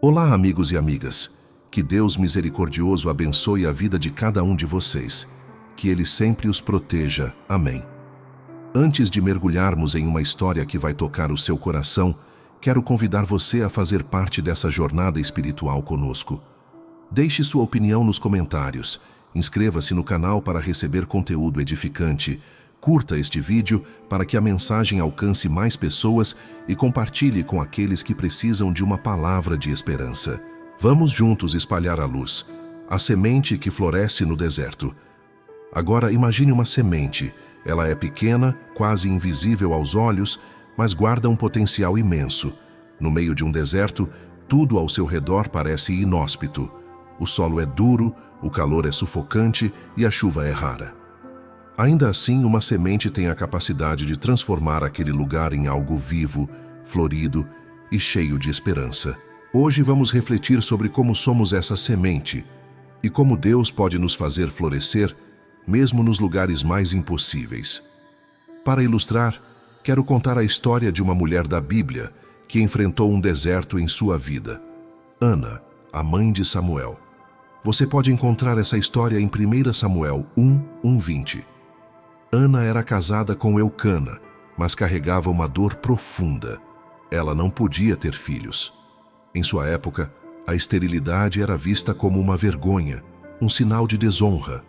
Olá, amigos e amigas. Que Deus misericordioso abençoe a vida de cada um de vocês. Que Ele sempre os proteja. Amém. Antes de mergulharmos em uma história que vai tocar o seu coração, quero convidar você a fazer parte dessa jornada espiritual conosco. Deixe sua opinião nos comentários. Inscreva-se no canal para receber conteúdo edificante. Curta este vídeo para que a mensagem alcance mais pessoas e compartilhe com aqueles que precisam de uma palavra de esperança. Vamos juntos espalhar a luz, a semente que floresce no deserto. Agora imagine uma semente. Ela é pequena, quase invisível aos olhos, mas guarda um potencial imenso. No meio de um deserto, tudo ao seu redor parece inóspito. O solo é duro, o calor é sufocante e a chuva é rara. Ainda assim, uma semente tem a capacidade de transformar aquele lugar em algo vivo, florido e cheio de esperança. Hoje vamos refletir sobre como somos essa semente e como Deus pode nos fazer florescer, mesmo nos lugares mais impossíveis. Para ilustrar, quero contar a história de uma mulher da Bíblia que enfrentou um deserto em sua vida. Ana, a mãe de Samuel. Você pode encontrar essa história em 1 Samuel 1:20. Ana era casada com Eucana, mas carregava uma dor profunda. Ela não podia ter filhos. Em sua época, a esterilidade era vista como uma vergonha, um sinal de desonra.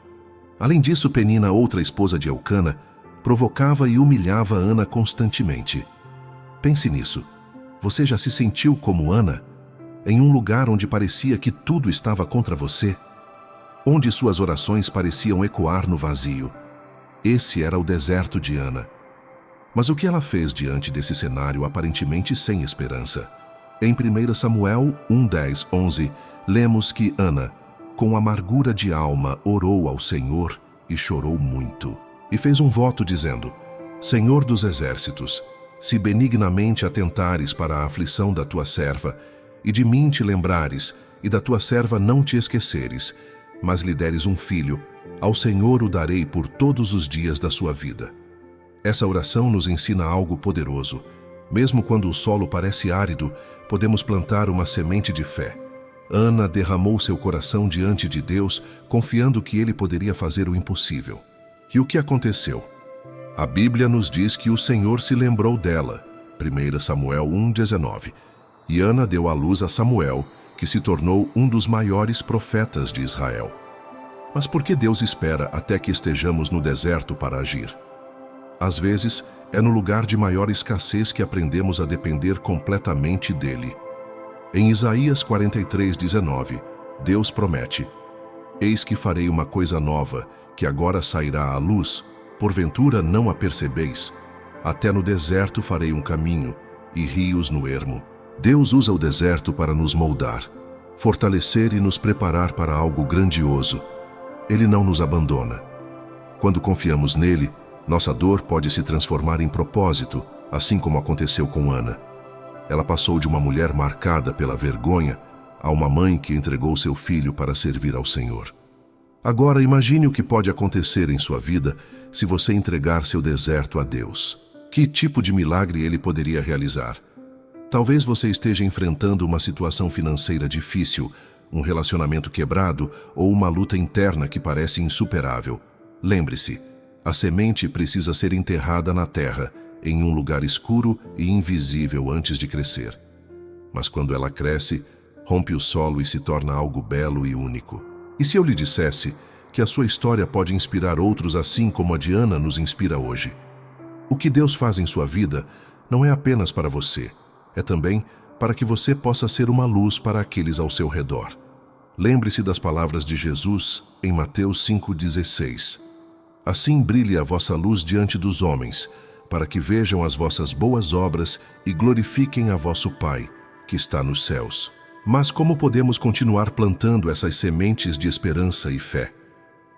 Além disso, Penina, outra esposa de Eucana, provocava e humilhava Ana constantemente. Pense nisso. Você já se sentiu como Ana? Em um lugar onde parecia que tudo estava contra você? Onde suas orações pareciam ecoar no vazio? Esse era o deserto de Ana. Mas o que ela fez diante desse cenário aparentemente sem esperança? Em 1 Samuel 1:10-11, lemos que Ana, com amargura de alma, orou ao Senhor e chorou muito. E fez um voto dizendo: Senhor dos exércitos, se benignamente atentares para a aflição da tua serva, e de mim te lembrares, e da tua serva não te esqueceres, mas lhe deres um filho, ao Senhor o darei por todos os dias da sua vida. Essa oração nos ensina algo poderoso. Mesmo quando o solo parece árido, podemos plantar uma semente de fé. Ana derramou seu coração diante de Deus, confiando que Ele poderia fazer o impossível. E o que aconteceu? A Bíblia nos diz que o Senhor se lembrou dela. 1 Samuel 1:19. E Ana deu à luz a Samuel, que se tornou um dos maiores profetas de Israel. Mas por que Deus espera até que estejamos no deserto para agir? Às vezes, é no lugar de maior escassez que aprendemos a depender completamente dele. Em Isaías 43:19, Deus promete: Eis que farei uma coisa nova, que agora sairá à luz, porventura não a percebeis. Até no deserto farei um caminho, e rios no ermo. Deus usa o deserto para nos moldar, fortalecer e nos preparar para algo grandioso. Ele não nos abandona. Quando confiamos nele, nossa dor pode se transformar em propósito, assim como aconteceu com Ana. Ela passou de uma mulher marcada pela vergonha a uma mãe que entregou seu filho para servir ao Senhor. Agora imagine o que pode acontecer em sua vida se você entregar seu deserto a Deus. Que tipo de milagre Ele poderia realizar? Talvez você esteja enfrentando uma situação financeira difícil, um relacionamento quebrado ou uma luta interna que parece insuperável. Lembre-se, a semente precisa ser enterrada na terra, em um lugar escuro e invisível antes de crescer. Mas quando ela cresce, rompe o solo e se torna algo belo e único. E se eu lhe dissesse que a sua história pode inspirar outros assim como a de Ana nos inspira hoje? O que Deus faz em sua vida não é apenas para você, é também para que você possa ser uma luz para aqueles ao seu redor. Lembre-se das palavras de Jesus em Mateus 5:16. Assim brilhe a vossa luz diante dos homens, para que vejam as vossas boas obras e glorifiquem a vosso Pai, que está nos céus. Mas como podemos continuar plantando essas sementes de esperança e fé?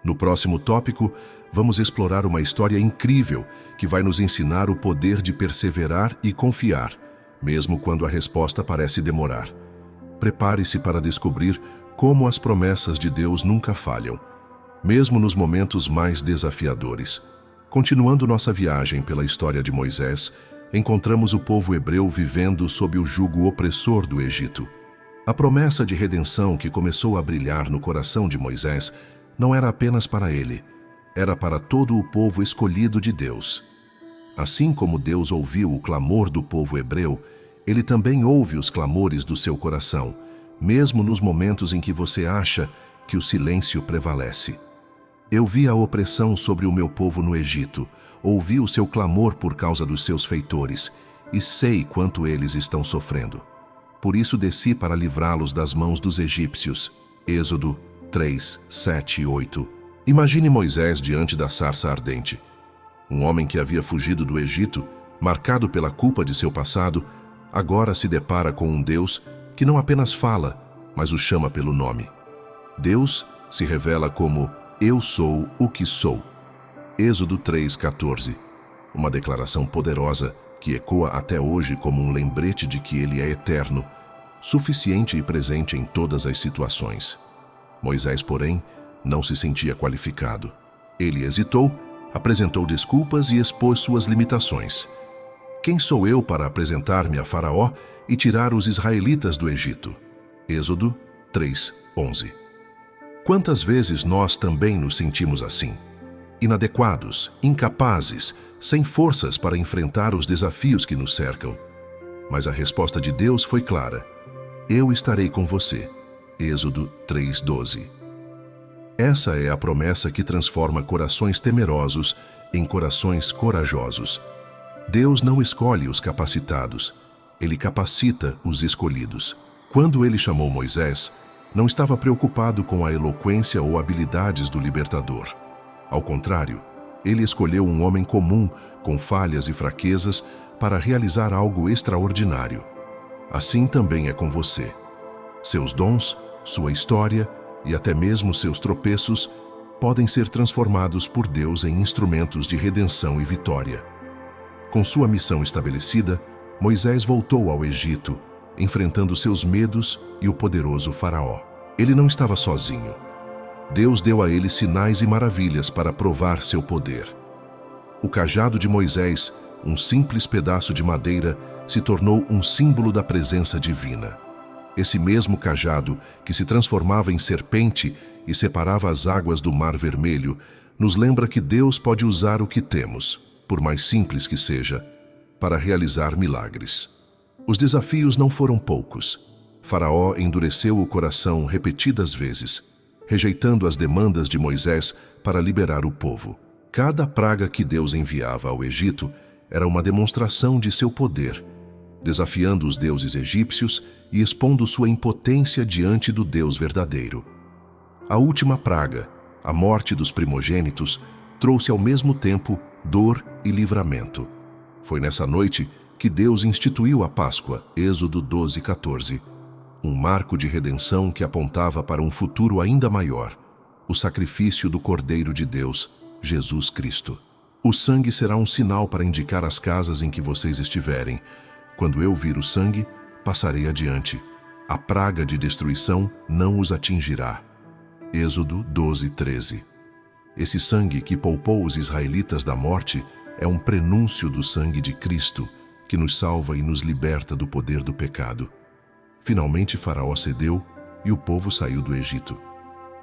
No próximo tópico, vamos explorar uma história incrível que vai nos ensinar o poder de perseverar e confiar, mesmo quando a resposta parece demorar. Prepare-se para descobrir como as promessas de Deus nunca falham, mesmo nos momentos mais desafiadores. Continuando nossa viagem pela história de Moisés, encontramos o povo hebreu vivendo sob o jugo opressor do Egito. A promessa de redenção que começou a brilhar no coração de Moisés não era apenas para ele, era para todo o povo escolhido de Deus. Assim como Deus ouviu o clamor do povo hebreu, Ele também ouve os clamores do seu coração, mesmo nos momentos em que você acha que o silêncio prevalece. Eu vi a opressão sobre o meu povo no Egito, ouvi o seu clamor por causa dos seus feitores, e sei quanto eles estão sofrendo. Por isso desci para livrá-los das mãos dos egípcios. Êxodo 3, 7 e 8. Imagine Moisés diante da sarça ardente. Um homem que havia fugido do Egito, marcado pela culpa de seu passado, agora se depara com um Deus que não apenas fala, mas o chama pelo nome. Deus se revela como Eu sou o que sou. Êxodo 3:14. Uma declaração poderosa que ecoa até hoje como um lembrete de que Ele é eterno, suficiente e presente em todas as situações. Moisés, porém, não se sentia qualificado. Ele hesitou, apresentou desculpas e expôs suas limitações. Quem sou eu para apresentar-me a Faraó e tirar os israelitas do Egito? Êxodo 3:11. Quantas vezes nós também nos sentimos assim? Inadequados, incapazes, sem forças para enfrentar os desafios que nos cercam. Mas a resposta de Deus foi clara: Eu estarei com você. Êxodo 3:12. Essa é a promessa que transforma corações temerosos em corações corajosos. Deus não escolhe os capacitados, Ele capacita os escolhidos. Quando Ele chamou Moisés, não estava preocupado com a eloquência ou habilidades do libertador. Ao contrário, Ele escolheu um homem comum, com falhas e fraquezas, para realizar algo extraordinário. Assim também é com você. Seus dons, sua história e até mesmo seus tropeços podem ser transformados por Deus em instrumentos de redenção e vitória. Com sua missão estabelecida, Moisés voltou ao Egito, enfrentando seus medos e o poderoso Faraó. Ele não estava sozinho. Deus deu a ele sinais e maravilhas para provar seu poder. O cajado de Moisés, um simples pedaço de madeira, se tornou um símbolo da presença divina. Esse mesmo cajado, que se transformava em serpente e separava as águas do Mar Vermelho, nos lembra que Deus pode usar o que temos, por mais simples que seja, para realizar milagres. Os desafios não foram poucos. Faraó endureceu o coração repetidas vezes, rejeitando as demandas de Moisés para liberar o povo. Cada praga que Deus enviava ao Egito era uma demonstração de seu poder, desafiando os deuses egípcios e expondo sua impotência diante do Deus verdadeiro. A última praga, a morte dos primogênitos, trouxe ao mesmo tempo dor e livramento. Foi nessa noite que Deus instituiu a Páscoa, Êxodo 12:14, um marco de redenção que apontava para um futuro ainda maior, o sacrifício do Cordeiro de Deus, Jesus Cristo. O sangue será um sinal para indicar as casas em que vocês estiverem. Quando eu vir o sangue, passarei adiante. A praga de destruição não os atingirá. Êxodo 12:13. Esse sangue que poupou os israelitas da morte é um prenúncio do sangue de Cristo, que nos salva e nos liberta do poder do pecado. Finalmente Faraó cedeu e o povo saiu do Egito.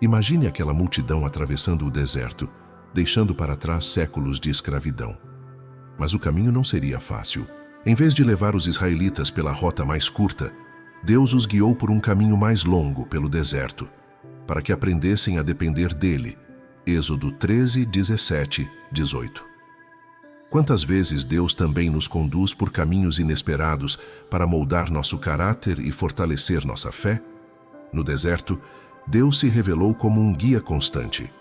Imagine aquela multidão atravessando o deserto, deixando para trás séculos de escravidão. Mas o caminho não seria fácil. Em vez de levar os israelitas pela rota mais curta, Deus os guiou por um caminho mais longo pelo deserto, para que aprendessem a depender dele. Êxodo 13, 17, 18. Quantas vezes Deus também nos conduz por caminhos inesperados para moldar nosso caráter e fortalecer nossa fé? No deserto, Deus se revelou como um guia constante.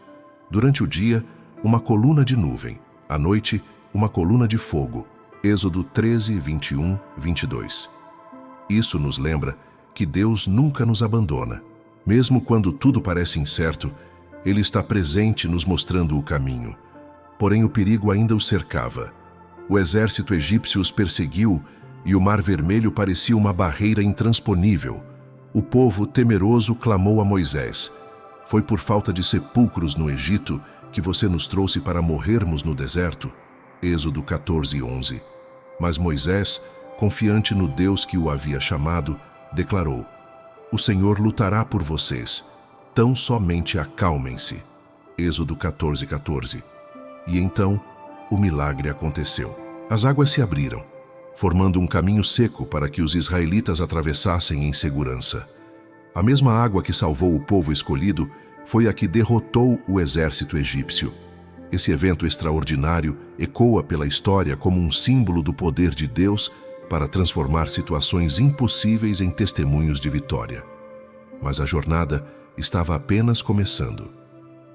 Durante o dia, uma coluna de nuvem. À noite, uma coluna de fogo. Êxodo 13, 21, 22. Isso nos lembra que Deus nunca nos abandona. Mesmo quando tudo parece incerto, Ele está presente nos mostrando o caminho. Porém, o perigo ainda os cercava. O exército egípcio os perseguiu e o Mar Vermelho parecia uma barreira intransponível. O povo temeroso clamou a Moisés: Foi por falta de sepulcros no Egito que você nos trouxe para morrermos no deserto? Êxodo 14, 11. Mas Moisés, confiante no Deus que o havia chamado, declarou: O Senhor lutará por vocês. Tão somente acalmem-se. Êxodo 14:14. E então, o milagre aconteceu. As águas se abriram, formando um caminho seco para que os israelitas atravessassem em segurança. A mesma água que salvou o povo escolhido foi a que derrotou o exército egípcio. Esse evento extraordinário ecoa pela história como um símbolo do poder de Deus para transformar situações impossíveis em testemunhos de vitória. Mas a jornada estava apenas começando.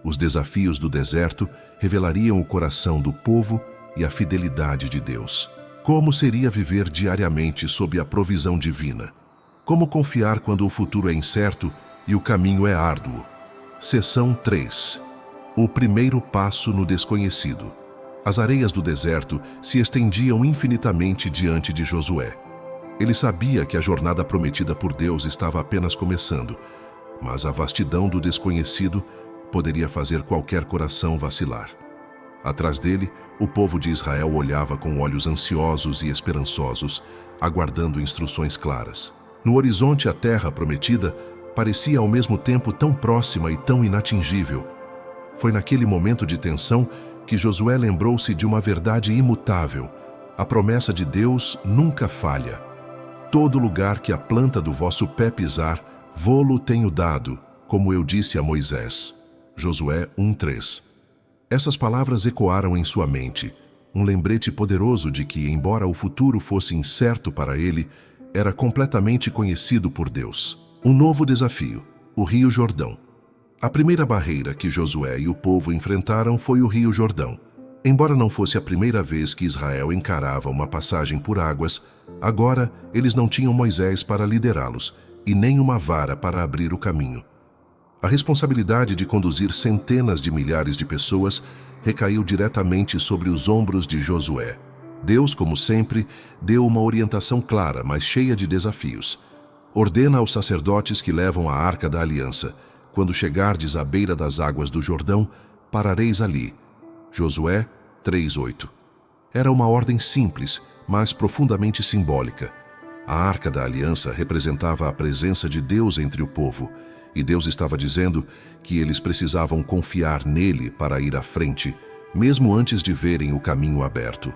Os desafios do deserto revelariam o coração do povo e a fidelidade de Deus. Como seria viver diariamente sob a provisão divina? Como confiar quando o futuro é incerto e o caminho é árduo? Seção 3. O primeiro passo no desconhecido. As areias do deserto se estendiam infinitamente diante de Josué. Ele sabia que a jornada prometida por Deus estava apenas começando, mas a vastidão do desconhecido poderia fazer qualquer coração vacilar. Atrás dele, o povo de Israel olhava com olhos ansiosos e esperançosos, aguardando instruções claras. No horizonte, a terra prometida parecia ao mesmo tempo tão próxima e tão inatingível. Foi naquele momento de tensão que Josué lembrou-se de uma verdade imutável: a promessa de Deus nunca falha. Todo lugar que a planta do vosso pé pisar, vô-lo tenho dado, como eu disse a Moisés. Josué 1:3. Essas palavras ecoaram em sua mente, um lembrete poderoso de que, embora o futuro fosse incerto para ele, era completamente conhecido por Deus. Um novo desafio: o Rio Jordão. A primeira barreira que Josué e o povo enfrentaram foi o Rio Jordão. Embora não fosse a primeira vez que Israel encarava uma passagem por águas, agora eles não tinham Moisés para liderá-los e nem uma vara para abrir o caminho. A responsabilidade de conduzir centenas de milhares de pessoas recaiu diretamente sobre os ombros de Josué. Deus, como sempre, deu uma orientação clara, mas cheia de desafios. Ordena aos sacerdotes que levam a Arca da Aliança: quando chegardes à beira das águas do Jordão, parareis ali. Josué 3:8. Era uma ordem simples, mas profundamente simbólica. A Arca da Aliança representava a presença de Deus entre o povo, e Deus estava dizendo que eles precisavam confiar nele para ir à frente, mesmo antes de verem o caminho aberto.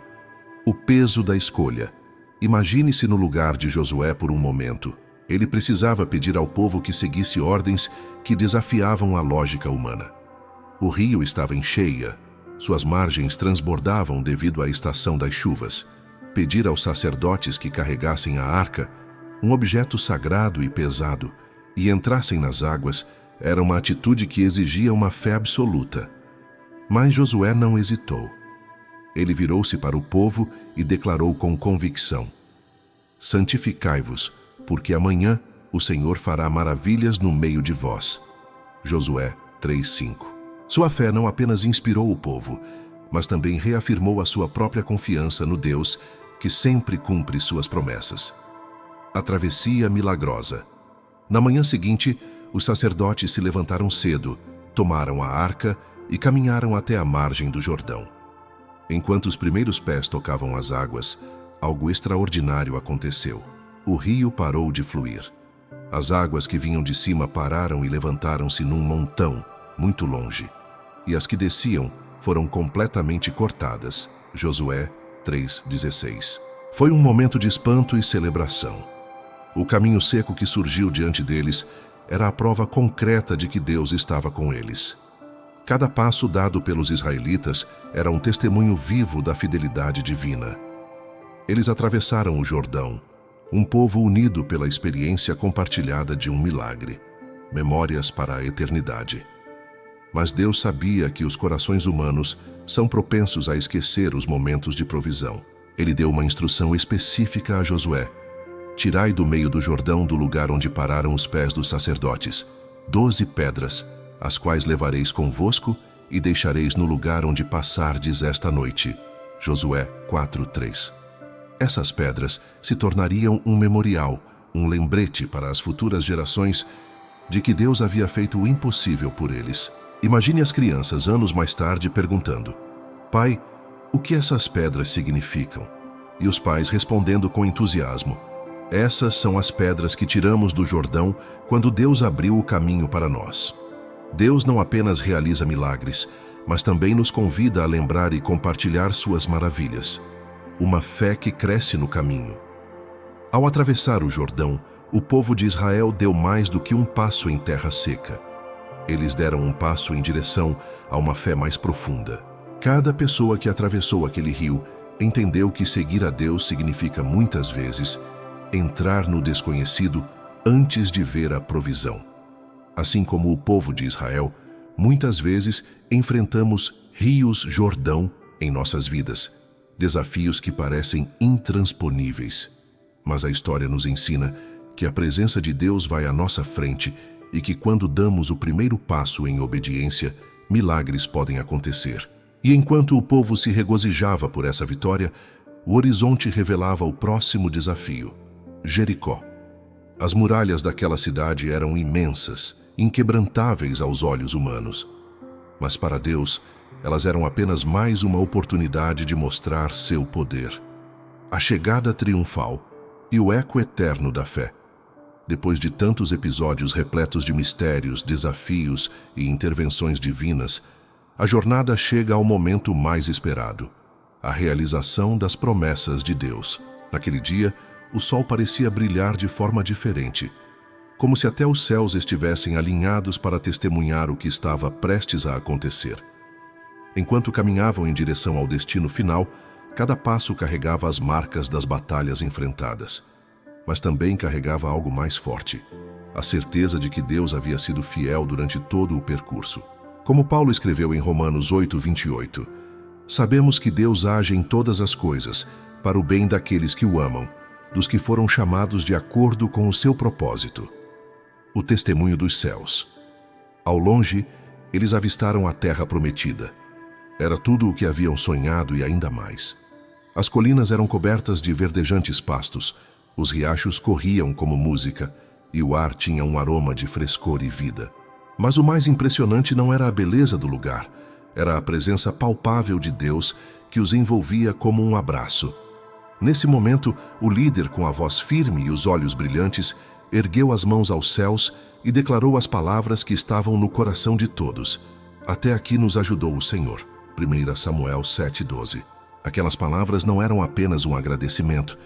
O peso da escolha. Imagine-se no lugar de Josué por um momento. Ele precisava pedir ao povo que seguisse ordens que desafiavam a lógica humana. O rio estava em cheia, suas margens transbordavam devido à estação das chuvas. Pedir aos sacerdotes que carregassem a arca, um objeto sagrado e pesado, e entrassem nas águas, era uma atitude que exigia uma fé absoluta. Mas Josué não hesitou. Ele virou-se para o povo e declarou com convicção: santificai-vos, porque amanhã o Senhor fará maravilhas no meio de vós. Josué 3:5. Sua fé não apenas inspirou o povo, mas também reafirmou a sua própria confiança no Deus que sempre cumpre suas promessas. A travessia milagrosa. Na manhã seguinte, os sacerdotes se levantaram cedo, tomaram a arca e caminharam até a margem do Jordão. Enquanto os primeiros pés tocavam as águas, algo extraordinário aconteceu. O rio parou de fluir. As águas que vinham de cima pararam e levantaram-se num montão, muito longe. E as que desciam foram completamente cortadas. Josué 3:16. Foi um momento de espanto e celebração. O caminho seco que surgiu diante deles era a prova concreta de que Deus estava com eles. Cada passo dado pelos israelitas era um testemunho vivo da fidelidade divina. Eles atravessaram o Jordão, um povo unido pela experiência compartilhada de um milagre, memórias para a eternidade. Mas Deus sabia que os corações humanos são propensos a esquecer os momentos de provisão. Ele deu uma instrução específica a Josué: tirai do meio do Jordão, do lugar onde pararam os pés dos sacerdotes, 12 pedras, as quais levareis convosco e deixareis no lugar onde passardes esta noite. Josué 4:3. Essas pedras se tornariam um memorial, um lembrete para as futuras gerações de que Deus havia feito o impossível por eles. Imagine as crianças anos mais tarde perguntando: pai, o que essas pedras significam? E os pais respondendo com entusiasmo: Essas são as pedras que tiramos do Jordão quando Deus abriu o caminho para nós. Deus não apenas realiza milagres, mas também nos convida a lembrar e compartilhar suas maravilhas. Uma fé que cresce no caminho. Ao atravessar o Jordão, o povo de Israel deu mais do que um passo em terra seca. Eles deram um passo em direção a uma fé mais profunda. Cada pessoa que atravessou aquele rio entendeu que seguir a Deus significa muitas vezes entrar no desconhecido antes de ver a provisão. Assim como o povo de Israel, muitas vezes enfrentamos rios Jordão em nossas vidas, desafios que parecem intransponíveis. Mas a história nos ensina que a presença de Deus vai à nossa frente e que quando damos o primeiro passo em obediência, milagres podem acontecer. E enquanto o povo se regozijava por essa vitória, o horizonte revelava o próximo desafio: Jericó. As muralhas daquela cidade eram imensas, inquebrantáveis aos olhos humanos. Mas para Deus, elas eram apenas mais uma oportunidade de mostrar seu poder. A chegada triunfal e o eco eterno da fé. Depois de tantos episódios repletos de mistérios, desafios e intervenções divinas, a jornada chega ao momento mais esperado: a realização das promessas de Deus. Naquele dia, o sol parecia brilhar de forma diferente, como se até os céus estivessem alinhados para testemunhar o que estava prestes a acontecer. Enquanto caminhavam em direção ao destino final, cada passo carregava as marcas das batalhas enfrentadas, mas também carregava algo mais forte: a certeza de que Deus havia sido fiel durante todo o percurso. Como Paulo escreveu em Romanos 8:28, sabemos que Deus age em todas as coisas para o bem daqueles que o amam, dos que foram chamados de acordo com o seu propósito. O testemunho dos céus. Ao longe, eles avistaram a terra prometida. Era tudo o que haviam sonhado e ainda mais. As colinas eram cobertas de verdejantes pastos, os riachos corriam como música, e o ar tinha um aroma de frescor e vida. Mas o mais impressionante não era a beleza do lugar, era a presença palpável de Deus que os envolvia como um abraço. Nesse momento, o líder, com a voz firme e os olhos brilhantes, ergueu as mãos aos céus e declarou as palavras que estavam no coração de todos: "Até aqui nos ajudou o Senhor." 1 Samuel 7:12. Aquelas palavras não eram apenas um agradecimento,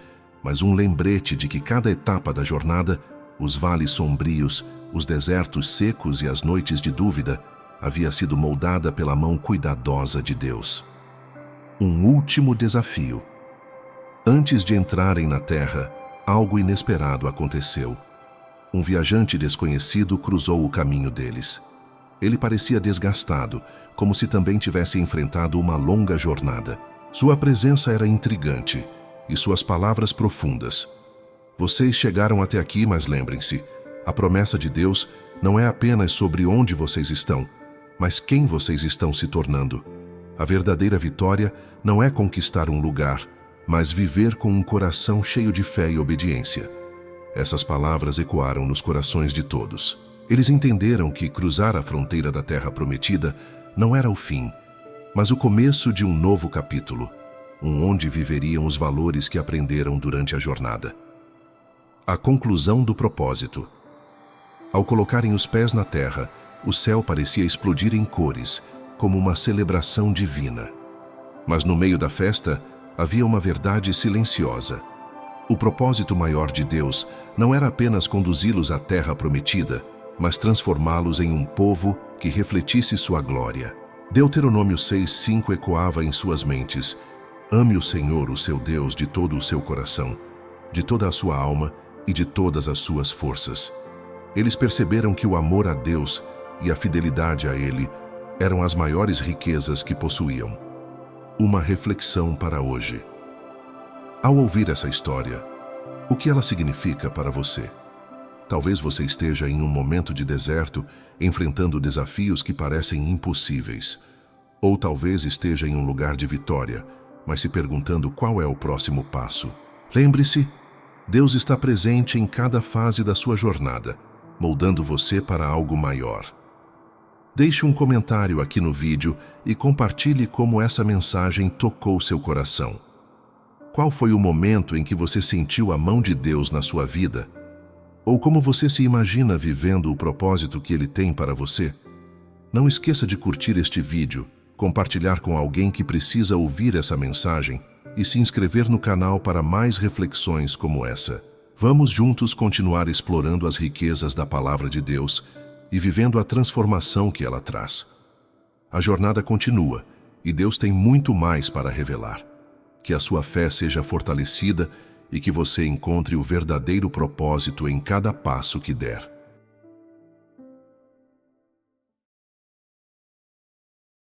mas um lembrete de que cada etapa da jornada, os vales sombrios, os desertos secos e as noites de dúvida, havia sido moldada pela mão cuidadosa de Deus. Um último desafio. Antes de entrarem na terra, algo inesperado aconteceu. Um viajante desconhecido cruzou o caminho deles. Ele parecia desgastado, como se também tivesse enfrentado uma longa jornada. Sua presença era intrigante e suas palavras profundas. Vocês chegaram até aqui, mas lembrem-se, a promessa de Deus não é apenas sobre onde vocês estão, mas quem vocês estão se tornando. A verdadeira vitória não é conquistar um lugar, mas viver com um coração cheio de fé e obediência. Essas palavras ecoaram nos corações de todos. Eles entenderam que cruzar a fronteira da Terra Prometida não era o fim, mas o começo de um novo capítulo, onde viveriam os valores que aprenderam durante a jornada. A conclusão do propósito. Ao colocarem os pés na terra, o céu parecia explodir em cores, como uma celebração divina. Mas no meio da festa, havia uma verdade silenciosa. O propósito maior de Deus não era apenas conduzi-los à Terra Prometida, mas transformá-los em um povo que refletisse sua glória. Deuteronômio 6:5 ecoava em suas mentes: "Ame o Senhor, o seu Deus, de todo o seu coração, de toda a sua alma e de todas as suas forças." Eles perceberam que o amor a Deus e a fidelidade a Ele eram as maiores riquezas que possuíam. Uma reflexão para hoje. Ao ouvir essa história, o que ela significa para você? Talvez você esteja em um momento de deserto, enfrentando desafios que parecem impossíveis. Ou talvez esteja em um lugar de vitória, mas se perguntando qual é o próximo passo. Lembre-se, Deus está presente em cada fase da sua jornada, moldando você para algo maior. Deixe um comentário aqui no vídeo e compartilhe como essa mensagem tocou seu coração. Qual foi o momento em que você sentiu a mão de Deus na sua vida? Ou como você se imagina vivendo o propósito que Ele tem para você? Não esqueça de curtir este vídeo, compartilhar com alguém que precisa ouvir essa mensagem e se inscrever no canal para mais reflexões como essa. Vamos juntos continuar explorando as riquezas da Palavra de Deus e vivendo a transformação que ela traz. A jornada continua e Deus tem muito mais para revelar. Que a sua fé seja fortalecida e que você encontre o verdadeiro propósito em cada passo que der.